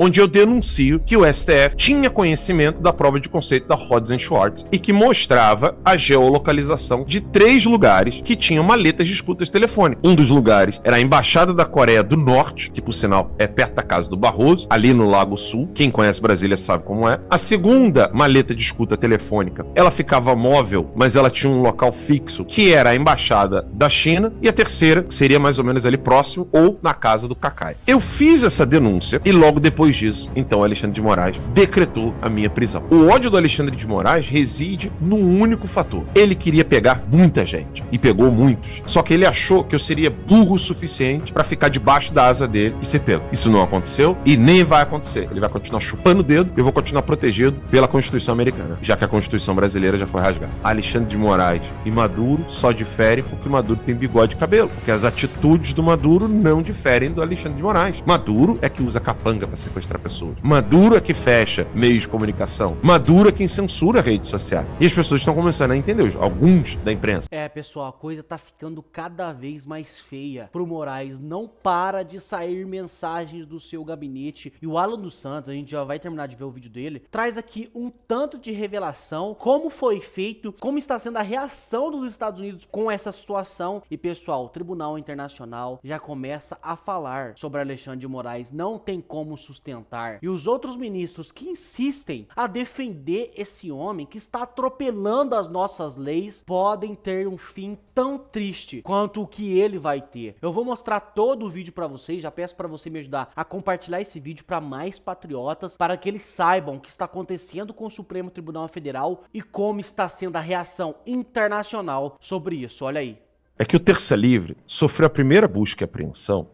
onde eu denuncio que o STF tinha conhecimento da prova de conceito da Rhodes and Schwartz e que mostrava a geolocalização de 3 lugares que tinham maletas de escutas telefônicas. Um dos lugares era a Embaixada da Coreia do Norte, que por sinal é perto da casa do Barroso, ali no Lago Sul. Quem conhece Brasília sabe como é. A segunda maleta de escuta telefônica, ela ficava móvel, mas ela tinha um local fixo, que era a Embaixada da China. E a terceira, que seria mais ou menos ali próximo, ou na casa do Cacai. Eu fiz essa denúncia e logo depois disso, então, Alexandre de Moraes decretou a minha prisão. O ódio do Alexandre de Moraes reside num único fator. Ele queria pegar muita gente e pegou muitos. Só que ele achou que eu seria burro o suficiente para ficar debaixo da asa dele e ser pego. Isso não aconteceu e nem vai acontecer. Ele vai continuar chupando o dedo e eu vou continuar protegido pela Constituição americana, já que a Constituição brasileira já foi rasgada. Alexandre de Moraes e Maduro só diferem porque Maduro tem bigode e cabelo, porque as atitudes do Maduro não diferem do Alexandre de Moraes. Maduro é que usa capanga para sequestrar pessoas. Maduro é que fecha meios de comunicação. Maduro é quem censura redes sociais. E as pessoas estão começando a entender, alguns da imprensa. Pessoal, a coisa tá ficando cada vez mais feia pro Moraes. Não para de sair mensagens do seu gabinete. E o Alan dos Santos, a gente já vai terminar de ver o vídeo dele, traz aqui um tanto de revelação, como foi feito, como está sendo a reação dos Estados Unidos com essa situação. E pessoal, o Tribunal Internacional já começa a falar sobre Alexandre de Moraes, não tem como sustentar. E os outros ministros que insistem a defender esse homem que está atropelando as nossas leis podem ter um fim tão triste quanto o que ele vai ter. Eu vou mostrar todo o vídeo pra vocês, já peço pra você me ajudar a compartilhar esse vídeo pra mais patriotas, para que eles saibam o que está acontecendo com o Supremo Tribunal Federal e como está sendo a reação internacional sobre isso. Olha aí. É que o Terça Livre sofreu a primeira busca e apreensão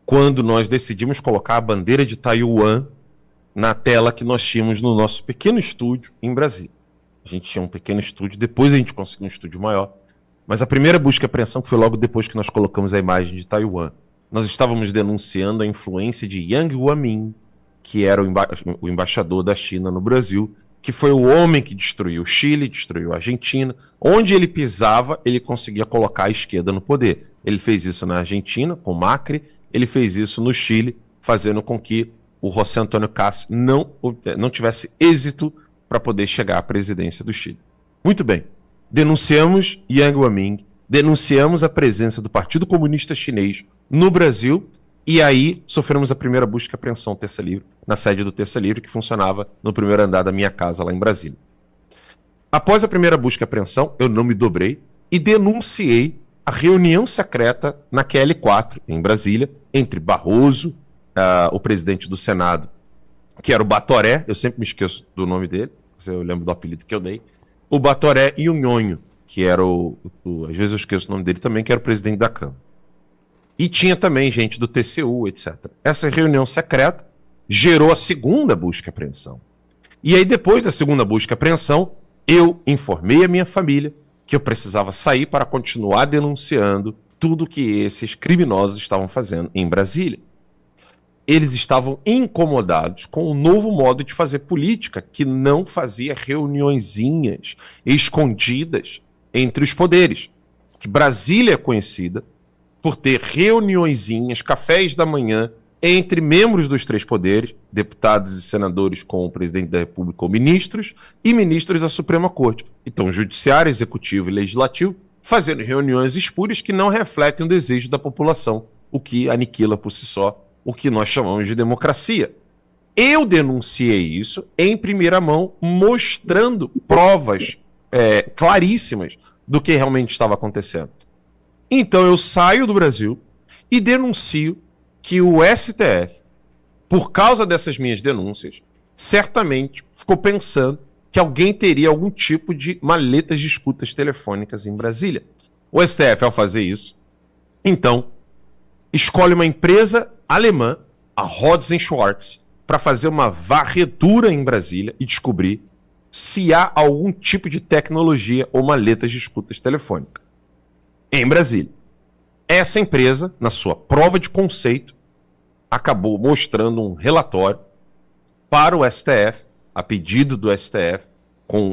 quando nós decidimos colocar a bandeira de Taiwan na tela que nós tínhamos no nosso pequeno estúdio em Brasília. A gente tinha um pequeno estúdio, depois a gente conseguiu um estúdio maior, mas a primeira busca e apreensão foi logo depois que nós colocamos a imagem de Taiwan. Nós estávamos denunciando a influência de Yang Guamin, que era o embaixador da China no Brasil, que foi o homem que destruiu o Chile, destruiu a Argentina. Onde ele pisava, ele conseguia colocar a esquerda no poder. Ele fez isso na Argentina, com Macri, ele fez isso no Chile, fazendo com que o José Antônio Castro não tivesse êxito para poder chegar à presidência do Chile. Muito bem, denunciamos Yang Guamin, denunciamos a presença do Partido Comunista Chinês no Brasil, e aí sofremos a primeira busca e apreensão Terça Livre, na sede do Terça Livre, que funcionava no primeiro andar da minha casa lá em Brasília. Após a primeira busca e apreensão, eu não me dobrei e denunciei a reunião secreta na QL4, em Brasília, entre Barroso, o presidente do Senado, que era o Batoré, eu sempre me esqueço do nome dele, eu lembro do apelido que eu dei, o Batoré e o Nhonho, que era às vezes eu esqueço o nome dele também, que era o presidente da Câmara. E tinha também gente do TCU, etc. Essa reunião secreta gerou a segunda busca e apreensão. E aí, depois da segunda busca e apreensão, eu informei a minha família que eu precisava sair para continuar denunciando tudo que esses criminosos estavam fazendo em Brasília. Eles estavam incomodados com o novo modo de fazer política, que não fazia reuniõezinhas escondidas entre os poderes. Que Brasília é conhecida por ter reuniõezinhas, cafés da manhã, entre membros dos 3 poderes, deputados e senadores com o presidente da República ou ministros, e ministros da Suprema Corte. Então, judiciário, executivo e legislativo, fazendo reuniões espúrias que não refletem o desejo da população, o que aniquila por si só o que nós chamamos de democracia. Eu denunciei isso em primeira mão, mostrando provas claríssimas do que realmente estava acontecendo. Então eu saio do Brasil e denuncio que o STF, por causa dessas minhas denúncias, certamente ficou pensando que alguém teria algum tipo de maletas de escutas telefônicas em Brasília. O STF, ao fazer isso, então, escolhe uma empresa alemã, a Rhodes and Schwartz, para fazer uma varredura em Brasília e descobrir se há algum tipo de tecnologia ou maletas de escutas telefônicas em Brasília. Essa empresa, na sua prova de conceito, acabou mostrando um relatório para o STF, a pedido do STF, com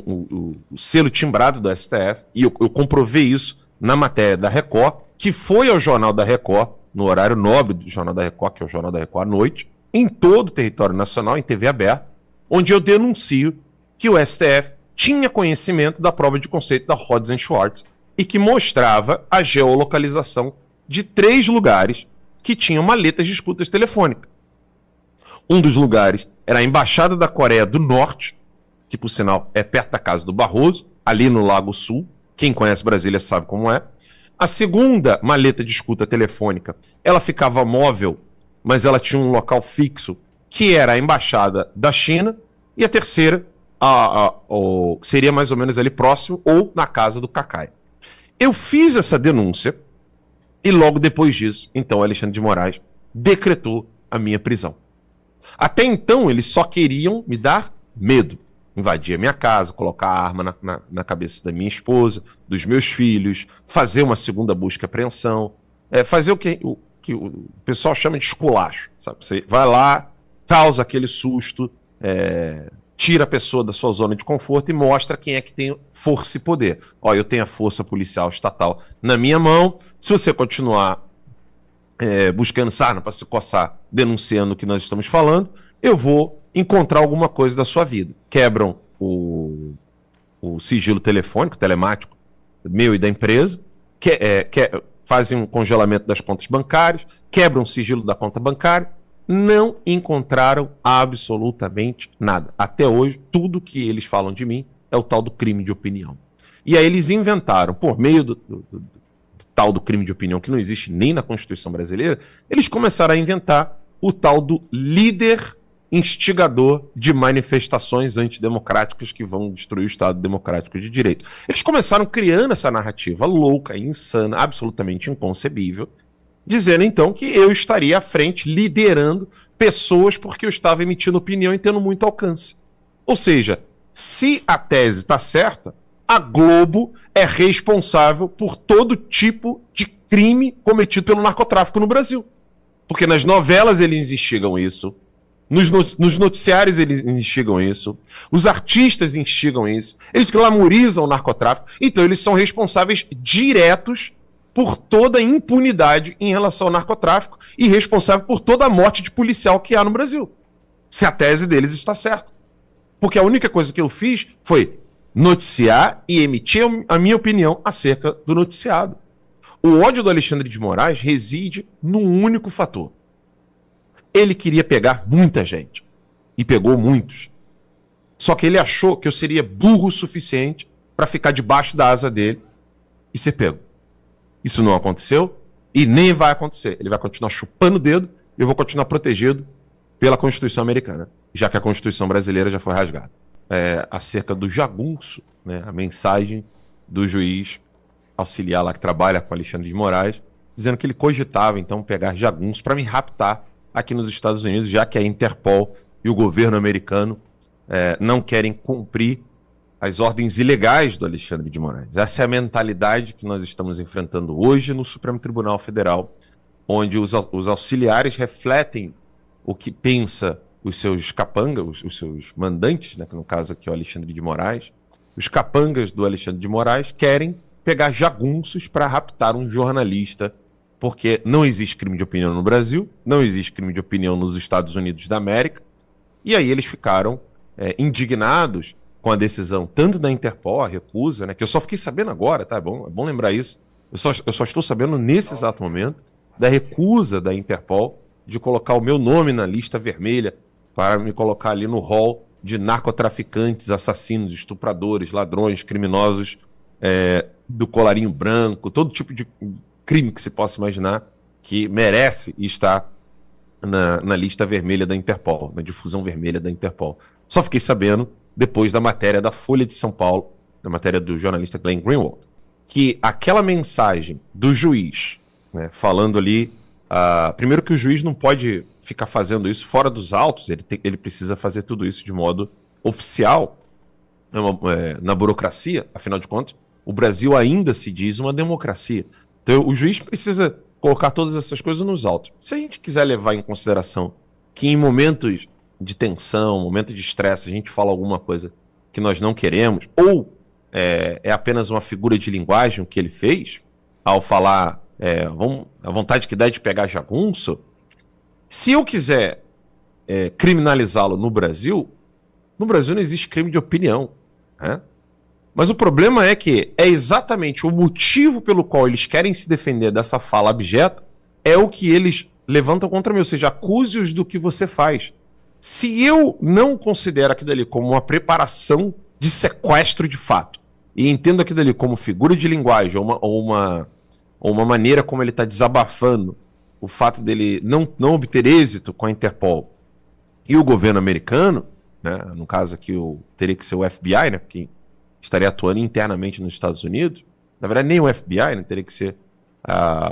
o selo timbrado do STF, e eu comprovei isso na matéria da Record, que foi ao Jornal da Record, no horário nobre do Jornal da Record, que é o Jornal da Record à noite, em todo o território nacional, em TV aberta, onde eu denuncio que o STF tinha conhecimento da prova de conceito da Rhodes and Schwartz e que mostrava a geolocalização de 3 lugares que tinham maletas de escutas telefônicas. Um dos lugares era a Embaixada da Coreia do Norte, que por sinal é perto da casa do Barroso, ali no Lago Sul. Quem conhece Brasília sabe como é. A segunda maleta de escuta telefônica, ela ficava móvel, mas ela tinha um local fixo, que era a Embaixada da China. E a terceira seria mais ou menos ali próximo, ou na casa do Cacai. Eu fiz essa denúncia e logo depois disso, então, Alexandre de Moraes decretou a minha prisão. Até então, eles só queriam me dar medo. Invadir a minha casa, colocar a arma na cabeça da minha esposa, dos meus filhos, fazer uma segunda busca e apreensão, fazer o que o pessoal chama de esculacho. Sabe? Você vai lá, causa aquele susto, tira a pessoa da sua zona de conforto e mostra quem é que tem força e poder. Ó, eu tenho a força policial estatal na minha mão. Se você continuar buscando sarna para se coçar, denunciando o que nós estamos falando, eu vou encontrar alguma coisa da sua vida. Quebram o sigilo telefônico, telemático, meu e da empresa, fazem um congelamento das contas bancárias, quebram o sigilo da conta bancária, não encontraram absolutamente nada. Até hoje, tudo que eles falam de mim é o tal do crime de opinião. E aí eles inventaram, por meio do tal do crime de opinião, que não existe nem na Constituição brasileira, eles começaram a inventar o tal do líder instigador de manifestações antidemocráticas que vão destruir o Estado Democrático de Direito. Eles começaram criando essa narrativa louca, insana, absolutamente inconcebível, dizendo então que eu estaria à frente, liderando pessoas porque eu estava emitindo opinião e tendo muito alcance. Ou seja, se a tese está certa, a Globo é responsável por todo tipo de crime cometido pelo narcotráfico no Brasil. Porque nas novelas eles instigam isso, nos noticiários eles instigam isso, os artistas instigam isso, eles glamorizam o narcotráfico, então eles são responsáveis diretos por toda a impunidade em relação ao narcotráfico e responsável por toda a morte de policial que há no Brasil. Se a tese deles está certa. Porque a única coisa que eu fiz foi noticiar e emitir a minha opinião acerca do noticiado. O ódio do Alexandre de Moraes reside num único fator. Ele queria pegar muita gente. E pegou muitos. Só que ele achou que eu seria burro o suficiente para ficar debaixo da asa dele e ser pego. Isso não aconteceu e nem vai acontecer. Ele vai continuar chupando o dedo e eu vou continuar protegido pela Constituição americana, já que a Constituição brasileira já foi rasgada. Acerca do jagunço, né, a mensagem do juiz auxiliar lá que trabalha com Alexandre de Moraes, dizendo que ele cogitava então pegar jagunços para me raptar aqui nos Estados Unidos, já que a Interpol e o governo americano não querem cumprir as ordens ilegais do Alexandre de Moraes. Essa é a mentalidade que nós estamos enfrentando hoje no Supremo Tribunal Federal, onde os auxiliares refletem o que pensa os seus capangas, os seus mandantes, né, que no caso aqui é o Alexandre de Moraes. Os capangas do Alexandre de Moraes querem pegar jagunços para raptar um jornalista, porque não existe crime de opinião no Brasil, não existe crime de opinião nos Estados Unidos da América, e aí eles ficaram indignados com a decisão tanto da Interpol, a recusa, né, que eu só fiquei sabendo agora, tá? É bom lembrar isso, eu só estou sabendo nesse exato momento da recusa da Interpol de colocar o meu nome na lista vermelha para me colocar ali no rol de narcotraficantes, assassinos, estupradores, ladrões, criminosos do colarinho branco, todo tipo de crime que se possa imaginar que merece estar na lista vermelha da Interpol, na difusão vermelha da Interpol. Só fiquei sabendo depois da matéria da Folha de São Paulo, da matéria do jornalista Glenn Greenwald, que aquela mensagem do juiz, né, falando ali, primeiro que o juiz não pode ficar fazendo isso fora dos autos, ele precisa fazer tudo isso de modo oficial, na burocracia, afinal de contas, o Brasil ainda se diz uma democracia. Então o juiz precisa colocar todas essas coisas nos autos. Se a gente quiser levar em consideração que em momentos de tensão, momento de estresse, a gente fala alguma coisa que nós não queremos, ou é apenas uma figura de linguagem o que ele fez, ao falar a vontade que dá de pegar jagunço, se eu quiser criminalizá-lo no Brasil não existe crime de opinião, né? Mas o problema é que é exatamente o motivo pelo qual eles querem se defender dessa fala abjeta, é o que eles levantam contra mim, ou seja, acuse-os do que você faz. Se eu não considero aquilo ali como uma preparação de sequestro de fato, e entendo aquilo ali como figura de linguagem, ou uma maneira como ele está desabafando o fato dele não obter êxito com a Interpol e o governo americano, né, no caso aqui teria que ser o FBI, né, porque estaria atuando internamente nos Estados Unidos, na verdade nem o FBI, né, teria que ser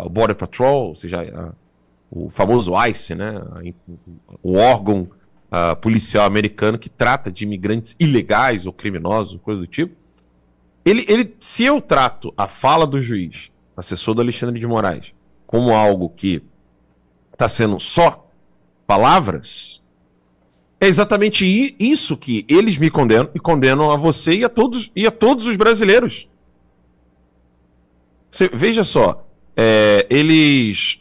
o Border Patrol, ou seja, o famoso ICE, né, o órgão policial americano que trata de imigrantes ilegais ou criminosos, coisa do tipo. Se eu trato a fala do juiz, assessor do Alexandre de Moraes, como algo que está sendo só palavras, é exatamente isso que eles me condenam e condenam a você e a todos os brasileiros. Veja só, eles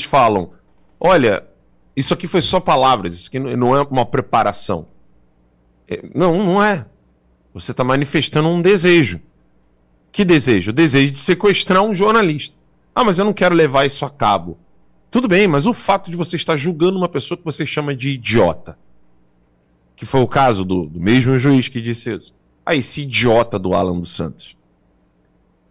falam, olha, isso aqui foi só palavras, isso aqui não é uma preparação. Não é. Você está manifestando um desejo. Que desejo? O desejo de sequestrar um jornalista. Ah, mas eu não quero levar isso a cabo. Tudo bem, mas o fato de você estar julgando uma pessoa que você chama de idiota, que foi o caso do mesmo juiz que disse isso. Aí, esse idiota do Alan dos Santos.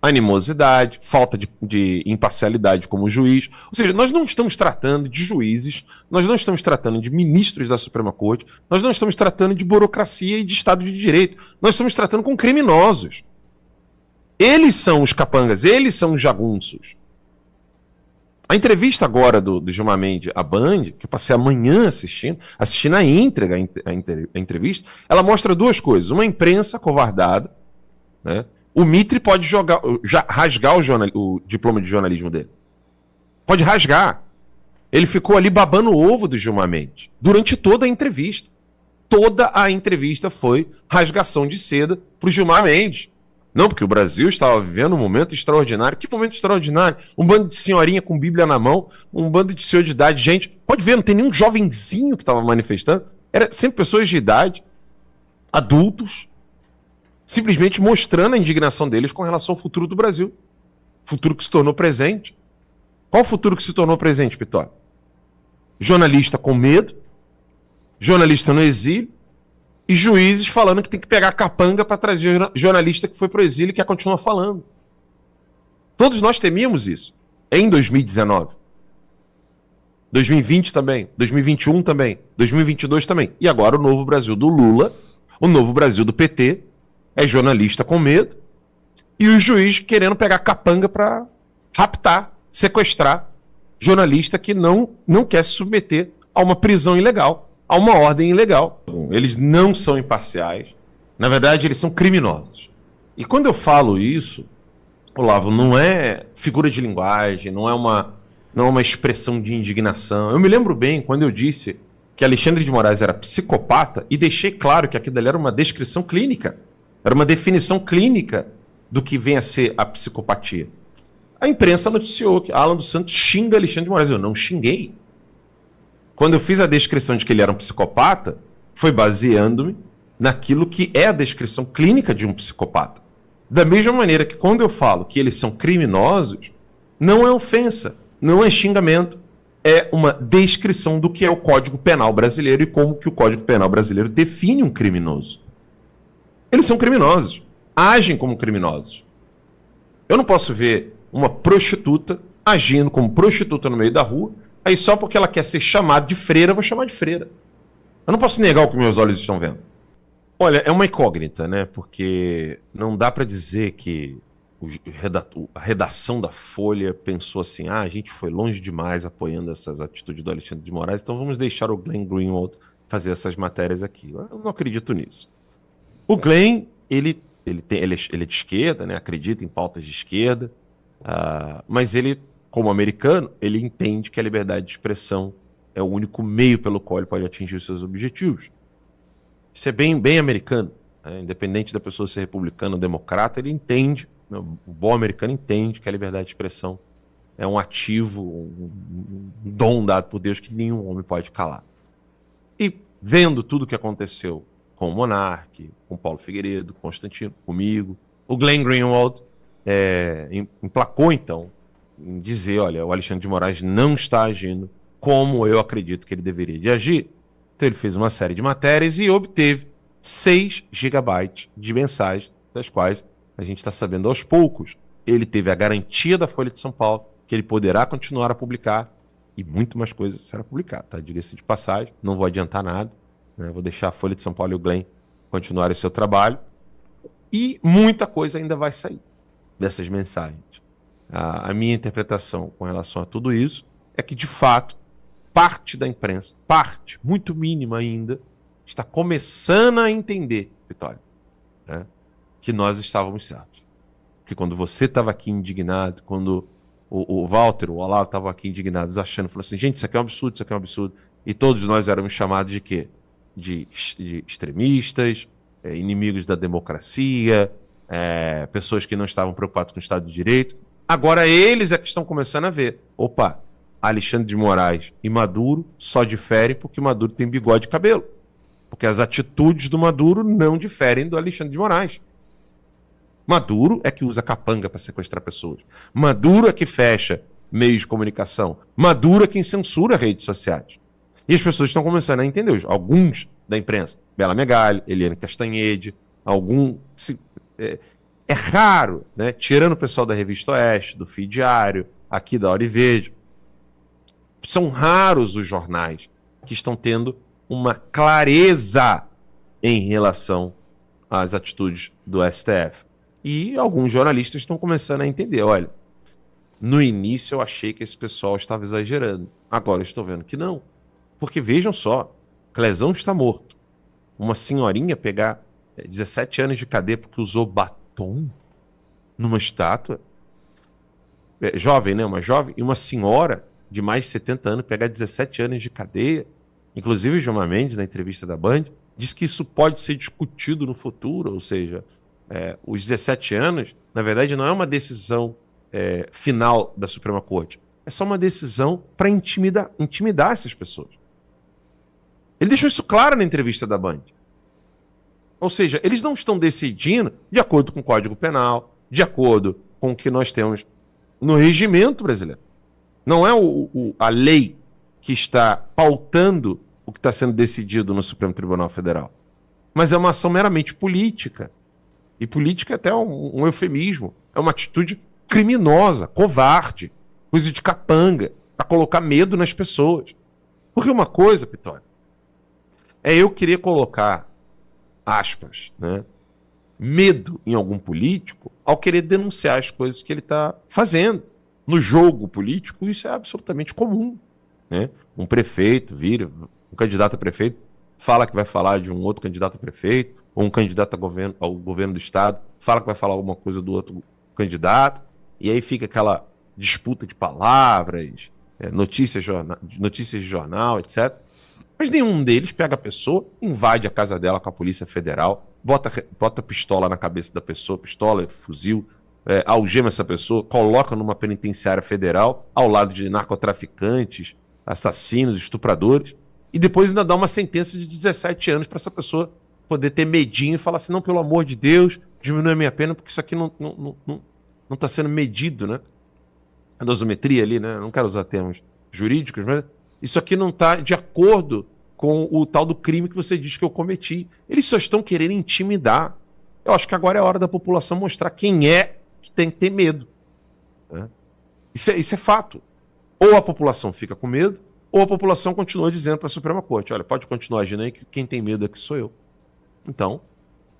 Animosidade, falta de imparcialidade como juiz. Ou seja, nós não estamos tratando de juízes, nós não estamos tratando de ministros da Suprema Corte, nós não estamos tratando de burocracia e de Estado de Direito. Nós estamos tratando com criminosos. Eles são os capangas, eles são os jagunços. A entrevista agora do Gilmar Mendes à Band, que eu passei amanhã assistindo a íntegra a entrevista, ela mostra duas coisas. Uma imprensa covardada, né? O Mitre pode rasgar o diploma de jornalismo dele. Pode rasgar. Ele ficou ali babando o ovo do Gilmar Mendes durante toda a entrevista. Toda a entrevista foi rasgação de seda para o Gilmar Mendes. Não, porque o Brasil estava vivendo um momento extraordinário. Que momento extraordinário? Um bando de senhorinha com Bíblia na mão, um bando de senhor de idade. Gente, pode ver, não tem nenhum jovenzinho que estava manifestando. Era sempre pessoas de idade, adultos, simplesmente mostrando a indignação deles com relação ao futuro do Brasil. Futuro que se tornou presente. Qual o futuro que se tornou presente, Pitório? Jornalista com medo, jornalista no exílio, e juízes falando que tem que pegar capanga para trazer jornalista que foi pro exílio e que continua falando. Todos nós temíamos isso. Em 2019. 2020 também. 2021 também. 2022 também. E agora o novo Brasil do Lula, o novo Brasil do PT, é jornalista com medo e os juízes querendo pegar capanga para raptar, sequestrar jornalista que não quer se submeter a uma prisão ilegal, a uma ordem ilegal. Eles não são imparciais. Na verdade, eles são criminosos. E quando eu falo isso, Olavo, não é figura de linguagem, não é uma expressão de indignação. Eu me lembro bem quando eu disse que Alexandre de Moraes era psicopata e deixei claro que aquilo ali era uma descrição clínica. Era uma definição clínica do que vem a ser a psicopatia. A imprensa noticiou que Alan dos Santos xinga Alexandre de Moraes. Eu não xinguei. Quando eu fiz a descrição de que ele era um psicopata, foi baseando-me naquilo que é a descrição clínica de um psicopata. Da mesma maneira que quando eu falo que eles são criminosos, não é ofensa, não é xingamento, é uma descrição do que é o Código Penal brasileiro e como que o Código Penal brasileiro define um criminoso. Eles são criminosos, agem como criminosos. Eu não posso ver uma prostituta agindo como prostituta no meio da rua, aí só porque ela quer ser chamada de freira, eu vou chamar de freira. Eu não posso negar o que meus olhos estão vendo. Olha, é uma incógnita, né? Porque não dá para dizer que a redação da Folha pensou assim, a gente foi longe demais apoiando essas atitudes do Alexandre de Moraes, então vamos deixar o Glenn Greenwald fazer essas matérias aqui. Eu não acredito nisso. O Glenn, ele é de esquerda, né? Acredita em pautas de esquerda, mas ele, como americano, ele entende que a liberdade de expressão é o único meio pelo qual ele pode atingir os seus objetivos. Isso é bem americano, né? Independente da pessoa ser republicano ou democrata, ele entende, né? O bom americano entende que a liberdade de expressão é um ativo, um dom dado por Deus que nenhum homem pode calar. E vendo tudo o que aconteceu com o Monark, com o Paulo Figueiredo, Constantino, comigo, o Glenn Greenwald emplacou, então, em dizer, olha, o Alexandre de Moraes não está agindo como eu acredito que ele deveria de agir. Então ele fez uma série de matérias e obteve 6 gigabytes de mensagens, das quais a gente está sabendo aos poucos. Ele teve a garantia da Folha de São Paulo que ele poderá continuar a publicar e muito mais coisas serão publicadas, tá? Diga-se de passagem, não vou adiantar nada, né? Vou deixar a Folha de São Paulo e o Glenn continuarem o seu trabalho e muita coisa ainda vai sair dessas mensagens. A minha interpretação com relação a tudo isso é que, de fato, parte da imprensa, parte, muito mínima ainda, está começando a entender, Vitória, né, que nós estávamos certos. Que quando você estava aqui indignado, quando o Walter, o Olavo estavam aqui indignados, achando, falou assim, gente, isso aqui é um absurdo, isso aqui é um absurdo. E todos nós éramos chamados de quê? De extremistas, inimigos da democracia, pessoas que não estavam preocupadas com o Estado de Direito. Agora eles é que estão começando a ver. Opa, Alexandre de Moraes e Maduro só diferem porque Maduro tem bigode e cabelo. Porque as atitudes do Maduro não diferem do Alexandre de Moraes. Maduro é que usa capanga para sequestrar pessoas. Maduro é que fecha meios de comunicação. Maduro é quem censura redes sociais. E as pessoas estão começando a entender. Alguns da imprensa, Bela Megali, Eliane Castanhede, é raro, né? Tirando o pessoal da Revista Oeste, do Fio Diário, aqui da Hora e Verde, são raros os jornais que estão tendo uma clareza em relação às atitudes do STF. E alguns jornalistas estão começando a entender, olha, no início eu achei que esse pessoal estava exagerando. Agora eu estou vendo que não. Porque vejam só, Clezão está morto. Uma senhorinha pegar 17 anos de cadeia porque usou batom numa estátua. Jovem, né? Uma jovem. E uma senhora de mais de 70 anos pegar 17 anos de cadeia. Inclusive o Gilmar Mendes, na entrevista da Band, diz que isso pode ser discutido no futuro, ou seja, os 17 anos, na verdade, não é uma decisão final da Suprema Corte. É só uma decisão para intimidar essas pessoas. Ele deixou isso claro na entrevista da Band. Ou seja, eles não estão decidindo de acordo com o Código Penal, de acordo com o que nós temos no regimento brasileiro. Não é a lei que está pautando o que está sendo decidido no Supremo Tribunal Federal. Mas é uma ação meramente política. E política é até um eufemismo. É uma atitude criminosa, covarde, coisa de capanga, para colocar medo nas pessoas. Porque uma coisa, Pitório, é eu querer colocar, aspas, né, medo em algum político ao querer denunciar as coisas que ele está fazendo. No jogo político, isso é absolutamente comum. Né? Um prefeito vira, um candidato a prefeito, fala que vai falar de um outro candidato a prefeito, ou um candidato ao governo do estado, fala que vai falar alguma coisa do outro candidato, e aí fica aquela disputa de palavras, notícias de jornal, etc. Mas nenhum deles pega a pessoa, invade a casa dela com a Polícia Federal, bota pistola na cabeça da pessoa, pistola, fuzil, algema essa pessoa, coloca numa penitenciária federal ao lado de narcotraficantes, assassinos, estupradores, e depois ainda dá uma sentença de 17 anos para essa pessoa poder ter medinho e falar assim, não, pelo amor de Deus, diminui a minha pena, porque isso aqui não está sendo medido, né? A dosimetria ali, né? Não quero usar termos jurídicos, mas isso aqui não está de acordo com o tal do crime que você diz que eu cometi. Eles só estão querendo intimidar. Eu acho que agora é a hora da população mostrar quem é que tem que ter medo. Né? Isso é fato. Ou a população fica com medo, ou a população continua dizendo para a Suprema Corte, olha, pode continuar agindo aí que quem tem medo aqui sou eu. Então,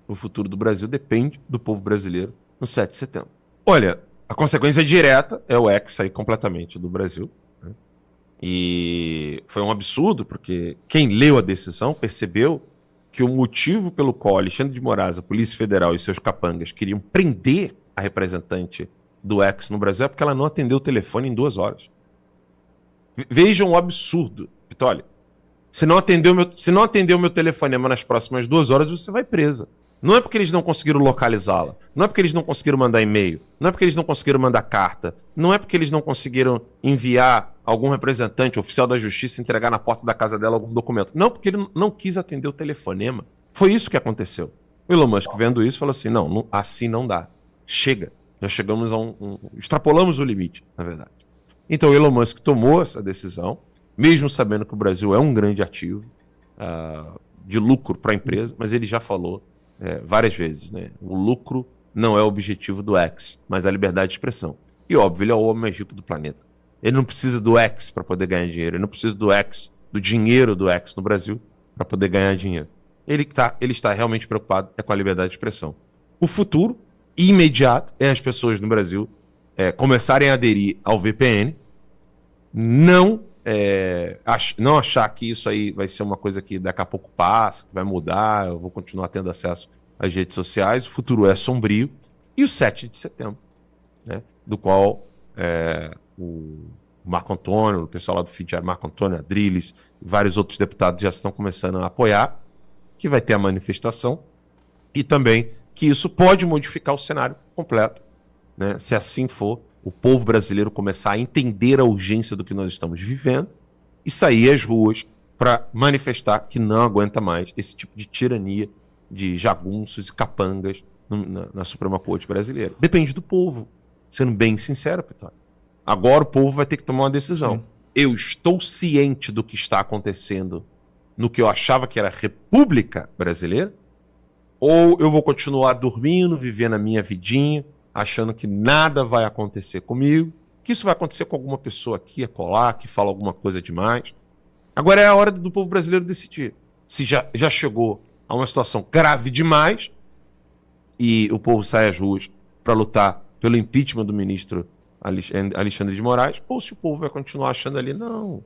o futuro do Brasil depende do povo brasileiro no 7 de setembro. Olha, a consequência direta é o ex sair completamente do Brasil. Né? E foi um absurdo, porque quem leu a decisão percebeu que o motivo pelo qual Alexandre de Moraes, a Polícia Federal e seus capangas queriam prender a representante do ex no Brasil é porque ela não atendeu o telefone em 2 horas. Vejam o absurdo, Vitória. Se não atendeu o meu telefonema nas próximas 2 horas, você vai presa. Não é porque eles não conseguiram localizá-la, não é porque eles não conseguiram mandar e-mail, não é porque eles não conseguiram mandar carta, não é porque eles não conseguiram enviar algum representante oficial da justiça entregar na porta da casa dela algum documento. Não, porque ele não quis atender o telefonema. Foi isso que aconteceu. O Elon Musk vendo isso falou assim, não, assim não dá. Chega. Já chegamos a extrapolamos o limite, na verdade. Então o Elon Musk tomou essa decisão, mesmo sabendo que o Brasil é um grande ativo de lucro para a empresa, mas ele já falou várias vezes, né? O lucro não é o objetivo do X, mas a liberdade de expressão. E óbvio, ele é o homem mais rico do planeta. Ele não precisa do X para poder ganhar dinheiro, ele não precisa do X, do dinheiro do X no Brasil para poder ganhar dinheiro. Ele está realmente preocupado com a liberdade de expressão. O futuro imediato é as pessoas no Brasil começarem a aderir ao VPN, não achar que isso aí vai ser uma coisa que daqui a pouco passa, que vai mudar, eu vou continuar tendo acesso às redes sociais. O futuro é sombrio. E o 7 de setembro, né, do qual o Marco Antônio, o pessoal lá do Fid Diário, Marco Antônio, Adrilles, vários outros deputados já estão começando a apoiar, que vai ter a manifestação, e também que isso pode modificar o cenário completo, né, se assim for, o povo brasileiro começar a entender a urgência do que nós estamos vivendo e sair às ruas para manifestar que não aguenta mais esse tipo de tirania, de jagunços e capangas na Suprema Corte brasileira. Depende do povo, sendo bem sincero, Petório. Agora o povo vai ter que tomar uma decisão. Sim. Eu estou ciente do que está acontecendo no que eu achava que era a República Brasileira, ou eu vou continuar dormindo, vivendo a minha vidinha, achando que nada vai acontecer comigo, que isso vai acontecer com alguma pessoa aqui, acolá, que fala alguma coisa demais. Agora é a hora do povo brasileiro decidir. Se já chegou a uma situação grave demais e o povo sai às ruas para lutar pelo impeachment do ministro Alexandre de Moraes, ou se o povo vai continuar achando ali, não,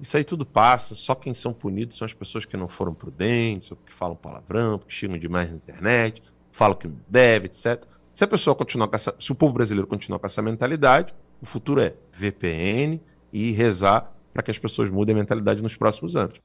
isso aí tudo passa, só quem são punidos são as pessoas que não foram prudentes, ou que falam palavrão, que xingam demais na internet, falam que não deve, etc. Se a pessoa continuar se o povo brasileiro continuar com essa mentalidade, o futuro é VPN e rezar para que as pessoas mudem a mentalidade nos próximos anos.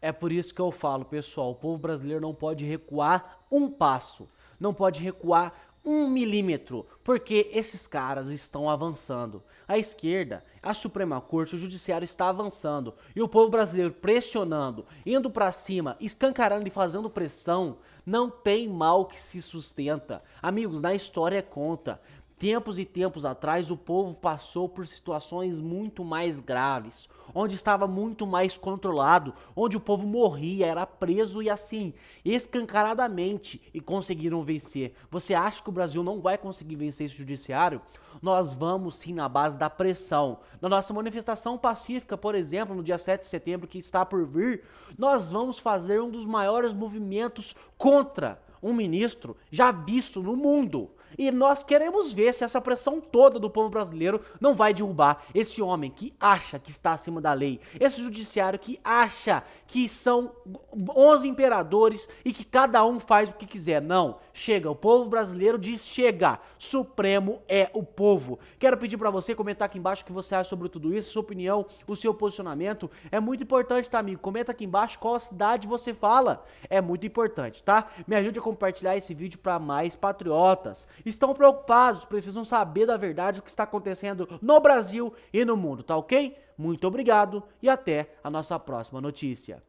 É por isso que eu falo, pessoal, o povo brasileiro não pode recuar um passo, não pode recuar 1 milímetro, porque esses caras estão avançando. A esquerda, a Suprema Corte, o Judiciário está avançando. E o povo brasileiro pressionando, indo pra cima, escancarando e fazendo pressão, não tem mal que se sustenta. Amigos, na história conta. Tempos e tempos atrás, o povo passou por situações muito mais graves, onde estava muito mais controlado, onde o povo morria, era preso e assim, escancaradamente, e conseguiram vencer. Você acha que o Brasil não vai conseguir vencer esse judiciário? Nós vamos sim na base da pressão. Na nossa manifestação pacífica, por exemplo, no dia 7 de setembro, que está por vir, nós vamos fazer um dos maiores movimentos contra um ministro já visto no mundo. E nós queremos ver se essa pressão toda do povo brasileiro não vai derrubar esse homem que acha que está acima da lei, esse judiciário que acha que são 11 imperadores e que cada um faz o que quiser. Não, chega, o povo brasileiro diz chega, Supremo é o povo. Quero pedir para você comentar aqui embaixo o que você acha sobre tudo isso, sua opinião, o seu posicionamento, é muito importante, tá, amigo? Comenta aqui embaixo qual cidade você fala, é muito importante, tá? Me ajude a compartilhar esse vídeo para mais patriotas. Estão preocupados, precisam saber da verdade o que está acontecendo no Brasil e no mundo, tá ok? Muito obrigado e até a nossa próxima notícia.